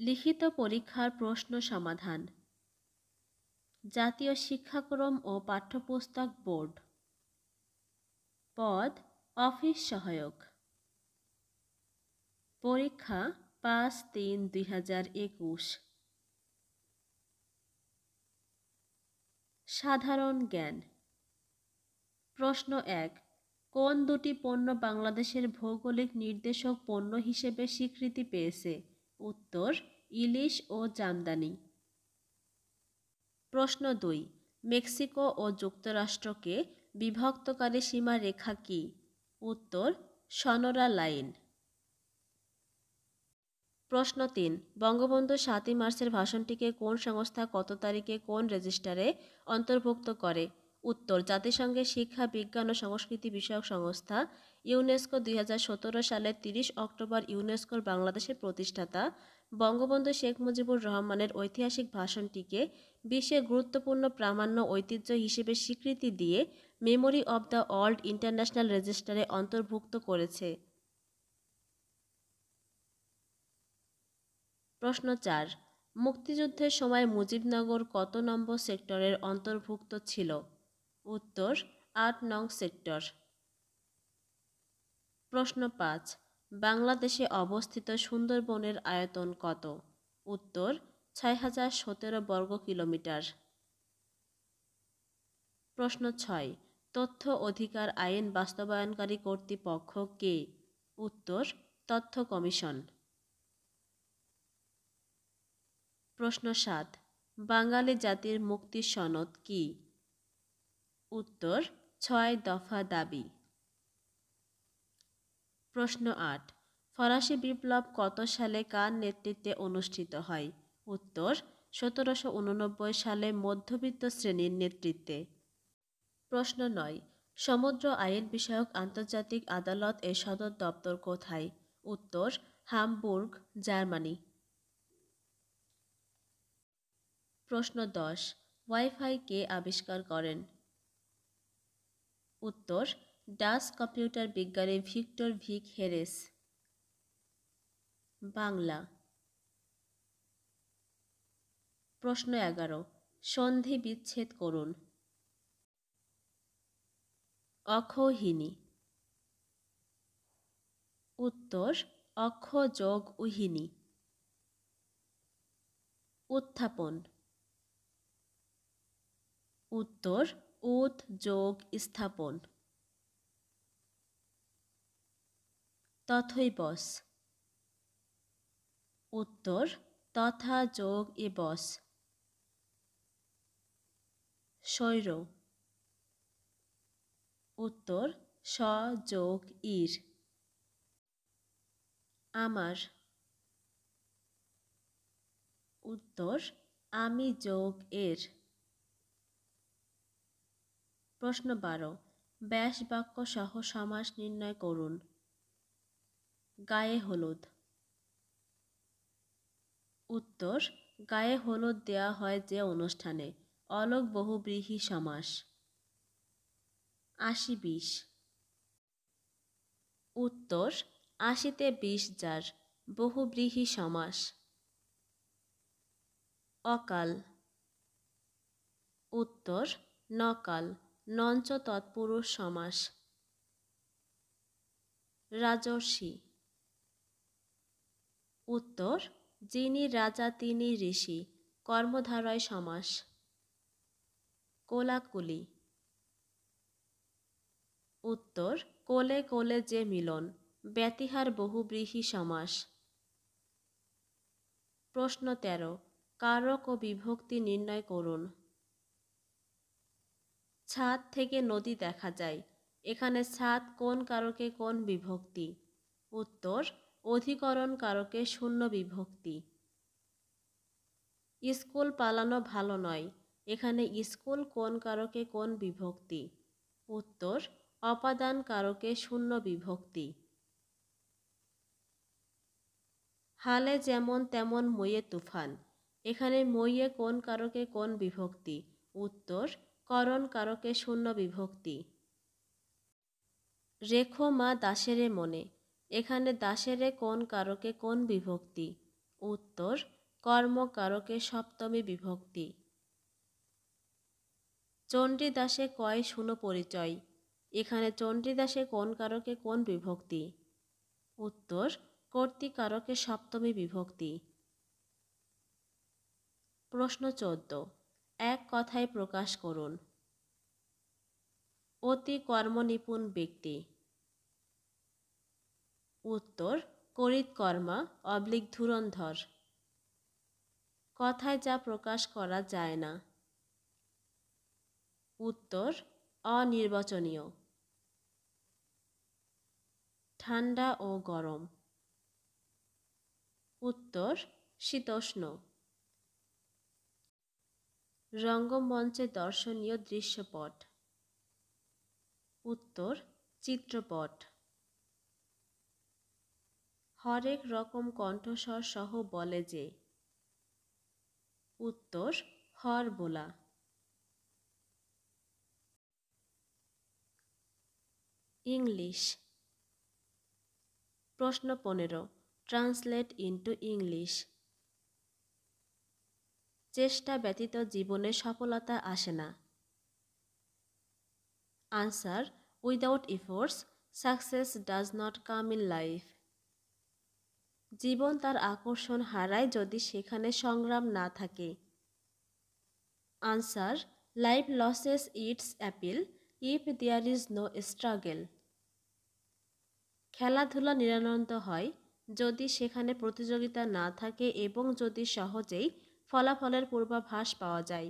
লিখিত পরীক্ষার প্রশ্ন সমাধান। জাতীয় শিক্ষাক্রম ও পাঠ্যপুস্তক বোর্ড। পদ অফিস সহায়ক। পরীক্ষা 5-3-2021। সাধারণ জ্ঞান। প্রশ্ন 1। কোন দুটি পণ্য বাংলাদেশের ভৌগোলিক নির্দেশক পণ্য হিসেবে স্বীকৃতি পেয়েছে? উত্তর ইলিশ ও জামদানি। প্রশ্ন 2। মেক্সিকো ও যুক্তরাষ্ট্রকে বিভক্তকারী সীমারেখা কি? উত্তর সনোরা লাইন। প্রশ্ন 3। বঙ্গবন্ধু 7ই মার্চের ভাষণটিকে কোন সংস্থা কত তারিখে কোন রেজিস্টারে অন্তর্ভুক্ত করে? উত্তর জাতিসংঘের শিক্ষা বিজ্ঞান ও সংস্কৃতি বিষয়ক সংস্থা ইউনেস্কো। 2017 সালের 30 অক্টোবর ইউনেস্কোর বাংলাদেশের প্রতিষ্ঠাতা বঙ্গবন্ধু শেখ মুজিবুর রহমানের ঐতিহাসিক ভাষণটিকে বিশ্বের গুরুত্বপূর্ণ প্রামাণ্য ঐতিহ্য হিসেবে স্বীকৃতি দিয়ে memory of the world international রেজিস্টারে অন্তর্ভুক্ত করেছে। প্রশ্ন 4। মুক্তিযুদ্ধের সময় মুজিবনগর কত নম্বর সেক্টরের অন্তর্ভুক্ত ছিল? উত্তর 8 নং সেক্টর। প্রশ্ন 5। বাংলাদেশে অবস্থিত সুন্দরবনের আয়তন কত? উত্তর 6017 বর্গ কিলোমিটার। প্রশ্ন 6। তথ্য অধিকার আইন বাস্তবায়নকারী কর্তৃপক্ষ কে? উত্তর তথ্য কমিশন। প্রশ্ন 7। বাঙালি জাতির মুক্তির সনদ কি? উত্তর 6 দফা দাবি। প্রশ্ন 8। ফরাসি বিপ্লব কত সালে কার নেতৃত্বে অনুষ্ঠিত হয়? উত্তর 1789 সালে মধ্যবিত্ত শ্রেণীর নেতৃত্বে। প্রশ্ন 9। সমুদ্র আইন বিষয়ক আন্তর্জাতিক আদালত এর সদর দপ্তর কোথায়? উত্তর হামবুর্গ, জার্মানি। প্রশ্ন 10। ওয়াইফাই কে আবিষ্কার করেন? উত্তর ডাচ কম্পিউটার বিজ্ঞানী ভিক্টর ভিক হেরেস। বাংলা। প্রশ্ন 11। সন্ধি বিচ্ছেদ করুন। অক্ষৌহিনী। উত্তর অক্ষ যোগ উহিনী। উত্থাপন। উত্তর উৎ যোগ স্থাপন। তথৈবচ। উত্তর তথা যোগ এবচ। স্বৈর। উত্তর স যোগ ইর। আমার। উত্তর আমি যোগ এর। প্রশ্ন 12। ব্যাস বাক্য সহ সমাস নির্ণয় করুন। গায়ে হলুদ। উত্তর গায়ে হলুদ দেয়া হয় যে অনুষ্ঠানে। অলক বহুব্রীহি সমাস। 80-20। উত্তর 80-তে 20 যার, বহুব্রীহি সমাস। অকাল। উত্তর নকাল, নঞ্চ তৎপুরুষ সমাস। রাজর্ষি। উত্তর যিনি রাজা তিনি ঋষি, কর্মধারয় সমাস। কোলাকুলি। উত্তর কোলে কোলে যে মিলন, ব্যতিহার বহুব্রীহি সমাস। প্রশ্ন 13। কারক ও বিভক্তি নির্ণয় করুন। ছাদ থেকে নদী দেখা যায়। এখানে ছাদ কোন কারকে কোন বিভক্তি? উত্তর অধিকরণ কারকে শূন্য বিভক্তি। স্কুল পালানো ভালো নয়। এখানে স্কুল কোন কারকে কোন বিভক্তি? উত্তর অপাদান কারকে শূন্য বিভক্তি। হালে যেমন তেমন মইয়ে তুফান। এখানে মইয়ে কোন কারকে কোন বিভক্তি? উত্তর করণ কারকে শূন্য বিভক্তি। রেখো মা দাসেরে মনে। এখানে দাসেরে কোন কারকে কোন বিভক্তি? উত্তর কর্মকারকে সপ্তমী বিভক্তি। চণ্ডীদাসে কয় শুনো পরিচয়, এখানে চণ্ডীদাসে কোন কারকে কোন বিভক্তি? উত্তর কর্তৃকারকে সপ্তমী বিভক্তি। প্রশ্ন 14, এক কথায় প্রকাশ করুন। অতি কর্মনিপুণ ব্যক্তি। উত্তর করিতকর্মা ধুরন্ধর। কথায় যা প্রকাশ করা যায় না। উত্তর অনির্বাচনীয়। ঠান্ডা ও গরম। উত্তর শীতোষ্ণ। রঙ্গমঞ্চে দর্শনীয় দৃশ্যপট। উত্তর চিত্রপট। হরেক রকম কণ্ঠস্বর সহ বলে যে। উত্তর হরবোলা। ইংলিশ। প্রশ্ন 15, ট্রান্সলেট ইনটু ইংলিশ। চেষ্টা ব্যতীত জীবনে সফলতা আসে না। Answer, without efforts success does not come in life. জীবন তার আকর্ষণ হারায় যদি সেখানে সংগ্রাম না থাকে। Answer, life loses its appeal if there is no struggle. খেলাধুলা নিরানন্দ হয় যদি সেখানে প্রতিযোগিতা না থাকে এবং যদি সহজেই ফলাফলের পূর্বাভাস পাওয়া যায়।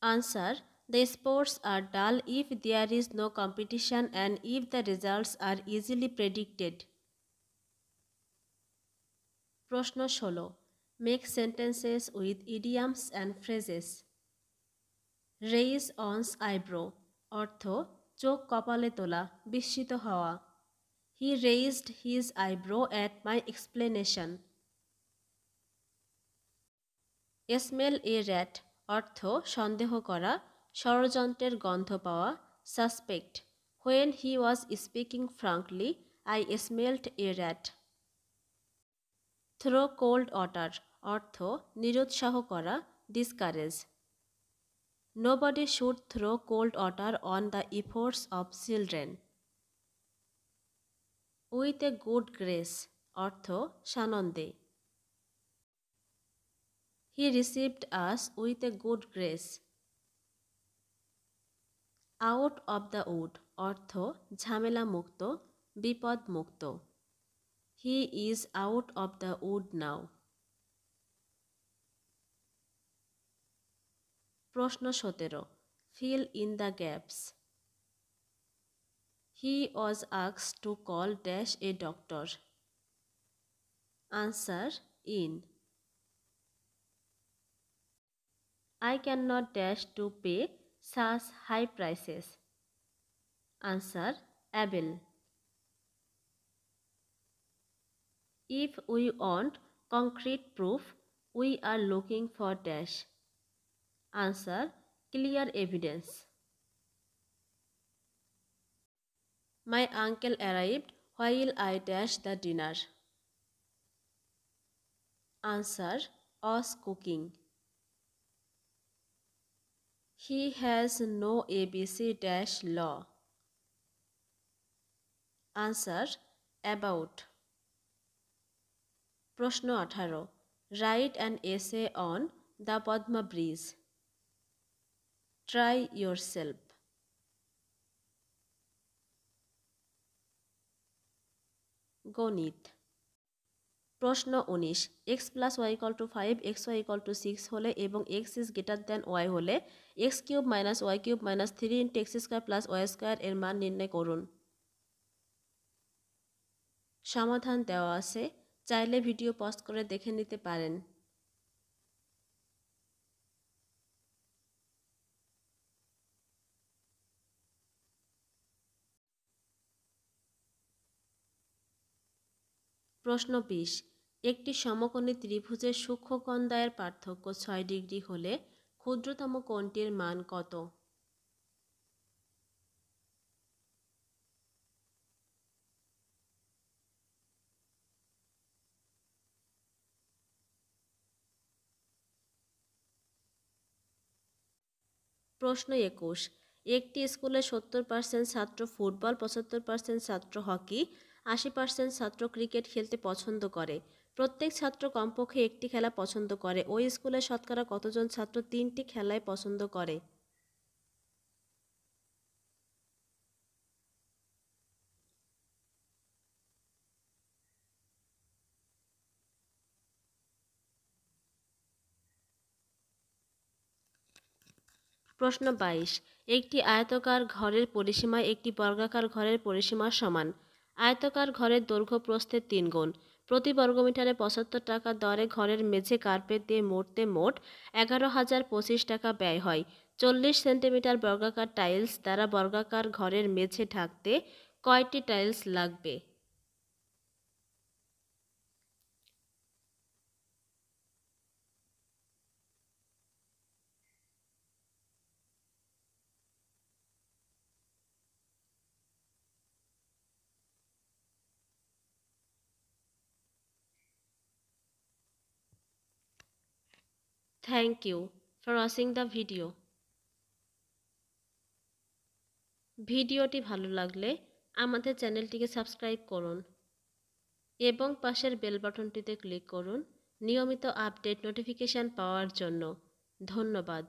Answer, the sports are dull if there is no competition and if the results are easily predicted. প্রশ্ন 16, make sentences with idioms and phrases. Raise one's eyebrow অর্থ চোখ কপালে তোলা, বিস্মিত হওয়া। He raised his eyebrow at my explanation. Smell a rat অর্থ সন্দেহ করা, ষড়যন্ত্রের গন্ধ পাওয়া, suspect. When he was speaking frankly I smelled a rat. Throw cold water অর্থ নিরুৎসাহ করা, discourage. Nobody should throw cold water on the efforts of children. With a good grace অর্থ সানন্দে। He received us with a good grace. Out of the wood অর্থ ঝামেলা মুক্ত, বিপদ মুক্ত। He is out of the wood now. প্রশ্ন 17, fill in the gaps. He was asked to call dash a doctor. Answer, in. I cannot dash to pay such high prices. Answer, able. If we want concrete proof, we are looking for dash. Answer, clear evidence. My uncle arrived while I dashed the dinner. Answer, was cooking. He has no ABC dash law. Answer, about. প্রশ্ন 18, write an essay on the Padma bridge. Try yourself. গণিত। প্রশ্ন 19, x plus y equal to 5 x y equal to 6 হলে এবং x is greater than y হলে x cube minus y cube minus 3 into x square plus y square এর মান নির্ণয় করুন। সমাধান দেওয়া আছে, চাইলে ভিডিও পজ করে দেখে নিতে পারেন। প্রশ্ন 20, একটি সমকোণী ত্রিভুজের সূক্ষ্মকোণ দ্বয়ের পার্থক্য 6 ডিগ্রি হলে ক্ষুদ্রতম কোণটির মান কত? প্রশ্ন 21। একটি স্কুলে 70% ছাত্র ফুটবল, 75% ছাত্র হকি, 80% ছাত্র ক্রিকেট খেলতে পছন্দ করে। প্রত্যেক ছাত্র কমপক্ষে একটি খেলা পছন্দ করে। ওই স্কুলে শতকরা কতজন ছাত্র তিনটি খেলায় পছন্দ করে? প্রশ্ন 22। একটি আয়তাকার ঘরের পরিসীমা একটি বর্গাকার ঘরের পরিসীমার সমান। আয়তাকার ঘরের দৈর্ঘ্য প্রস্থের 3 গুণ। প্রতি বর্গমিটারে 75 টাকা দরে ঘরের মেঝে কার্পেট দিয়ে মুড়তে মোট 11,025 টাকা ব্যয় হয়। 40 সেন্টিমিটার বর্গাকার টাইলস দ্বারা বর্গাকার ঘরের মেঝে ঢাকতে কয়টি টাইলস লাগবে? Thank you for watching the video. ভিডিওটি ভালো লাগলে আমাদের চ্যানেলটিকে সাবস্ক্রাইব করুন এবং পাশের বেল বাটনটিতে ক্লিক করুন নিয়মিত আপডেট নোটিফিকেশান পাওয়ার জন্য। ধন্যবাদ।